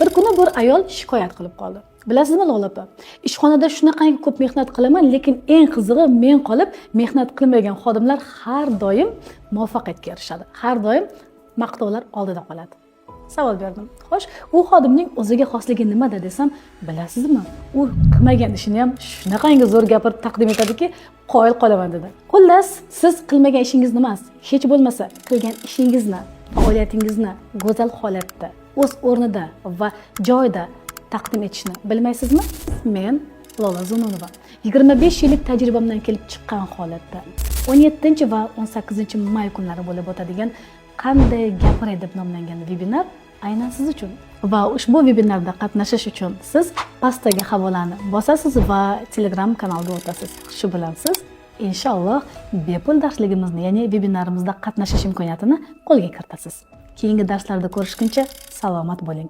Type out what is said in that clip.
Bir kuni bir ayol shikoyat qilib qoldi. Bilasizmi Lola opa? Ishxonada shunaqangi ko'p mehnat qilaman, lekin eng qizig'i men qolib, mehnat qilmagan xodimlar har doim muvaffaqiyatga erishadi. Har doim maqtovlar oldida qoladi. Savol berdim. Xo'sh, u xodimning o'ziga xosligi nimada desam, bilasizmi? U qilmagan ishini ham shunaqangi zo'r gapirib taqdim etadiki, qoyil qolaman dedi. Xullas, siz qilmagan ishingizni emas, hech bo'lmasa qilgan ishingizni, faoliyatingizni go'zal holatda, o'z o'rnida va joyida taqdim etishni bilmaysizmi? Men Lola Zununova 25 yillik tajribamdan kelib chiqqan holatda 17 va 18 may kunlari bo'lib o'tadigan qanday gapiray deb nomlangan vebinar aynan siz uchun. Va ushbu vebinarda qatnashish uchun siz pastdagi havolani bosasiz va Telegram kanalga o'tasiz. Shu bilan siz inshaalloh bepul darsligimizni, ya'ni vebinarimizda qatnashish imkoniyatini qo'lga kiritasiz. Keyingi darslarda ko'rishguncha salomat bo'ling.